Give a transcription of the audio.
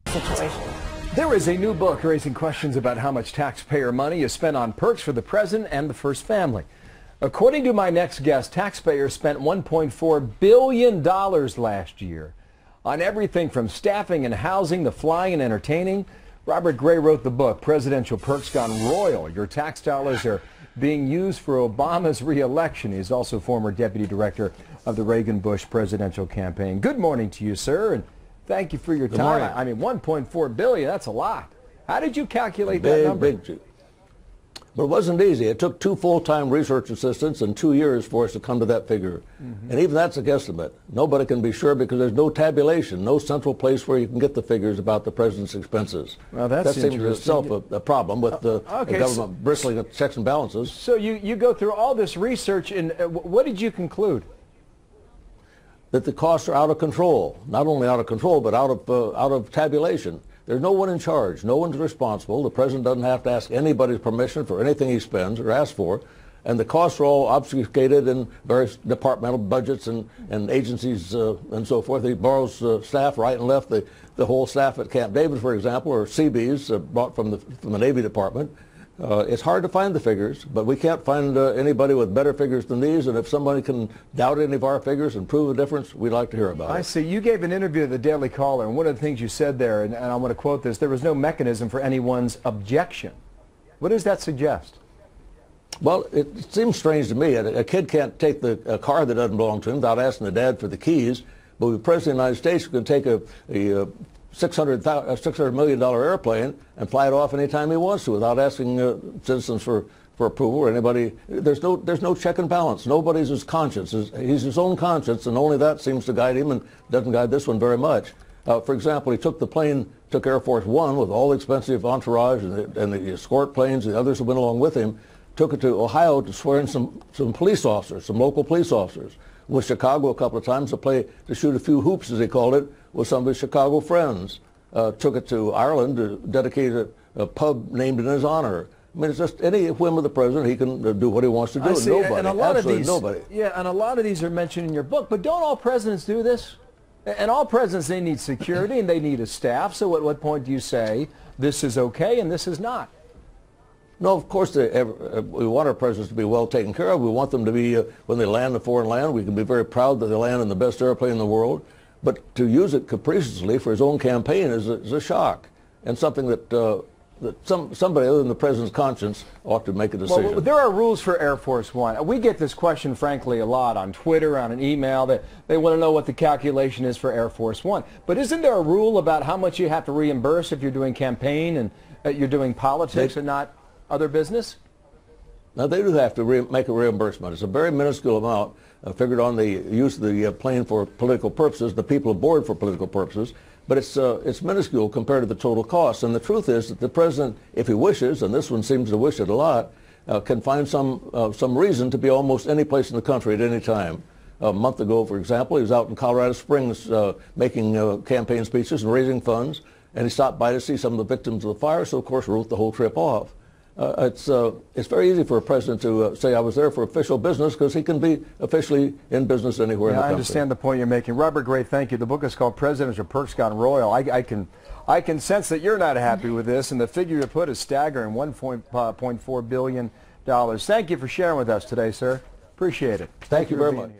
situation. There is a new book raising questions about how much taxpayer money is spent on perks for the president and the first family. According to my next guest, taxpayers spent $1.4 billion last year on everything from staffing and housing to flying and entertaining. Robert Gray wrote the book, Presidential Perks Gone Royal. Your tax dollars are being used for Obama's re-election. He's also former deputy director of the Reagan-Bush presidential campaign. Good morning to you, sir, and thank you for your time. Morning. I mean, $1.4 billion, that's a lot. How did you calculate that number? Big. But it wasn't easy. It took 2 full-time research assistants and 2 years for us to come to that figure. And even that's a guesstimate. Nobody can be sure because there's no tabulation, no central place where you can get the figures about the president's expenses. Well, that seems itself a problem with the government bristling at checks and balances. So you go through all this research, and what did you conclude? That the costs are out of control. Not only out of control, but out of tabulation. There's no one in charge. No one's responsible. The president doesn't have to ask anybody's permission for anything he spends or asks for. And the costs are all obfuscated in various departmental budgets and agencies and so forth. He borrows staff right and left. The whole staff at Camp David, for example, or CBs brought from the Navy Department. It's hard to find the figures, but we can't find anybody with better figures than these, and if somebody can doubt any of our figures and prove a difference, we'd like to hear about it. I see. You gave an interview to the Daily Caller, and one of the things you said there, and I want to quote this, there was no mechanism for anyone's objection. What does that suggest? Well, it seems strange to me. A kid can't take a car that doesn't belong to him without asking the dad for the keys, but the President of the United States can take a $600 million airplane and fly it off anytime he wants to without asking citizens for approval or anybody. There's no check and balance. Nobody's his conscience. He's his own conscience, and only that seems to guide him and doesn't guide this one very much. For example, he took the plane, took Air Force One with all the expensive entourage and the escort planes, and the others who went along with him, took it to Ohio to swear in some police officers, some local police officers. Went to Chicago a couple of times to shoot a few hoops, as he called it, with some of his Chicago friends. Took it to Ireland to dedicate a pub named in his honor. I mean, it's just any whim of the president. He can do what he wants to do. I see. Nobody, and a lot absolutely of these, nobody. Yeah, and a lot of these are mentioned in your book. But don't all presidents do this? And all presidents, they need security and they need a staff. So at what point do you say this is okay and this is not? No, of course, we want our presidents to be well taken care of. We want them to be, when they land in a foreign land, we can be very proud that they land in the best airplane in the world. But to use it capriciously for his own campaign is a shock, and something that somebody other than the president's conscience ought to make a decision. Well, there are rules for Air Force One. We get this question, frankly, a lot on Twitter, on an email, that they want to know what the calculation is for Air Force One. But isn't there a rule about how much you have to reimburse if you're doing campaign and you're doing politics and not other business? Now, they do have to make a reimbursement. It's a very minuscule amount, figured on the use of the plane for political purposes, the people aboard for political purposes, but it's minuscule compared to the total cost. And the truth is that the president, if he wishes, and this one seems to wish it a lot, can find some reason to be almost any place in the country at any time. A month ago, for example, he was out in Colorado Springs making campaign speeches and raising funds, and he stopped by to see some of the victims of the fire, so of course wrote the whole trip off. It's very easy for a president to say I was there for official business because he can be officially in business anywhere in the country. I understand the point you're making. Robert Gray, thank you. The book is called Presidential Perks Gone Royal. I can sense that you're not happy with this, and the figure you put is staggering, $1.4 billion. Thank you for sharing with us today, sir. Appreciate it. Thank you very much.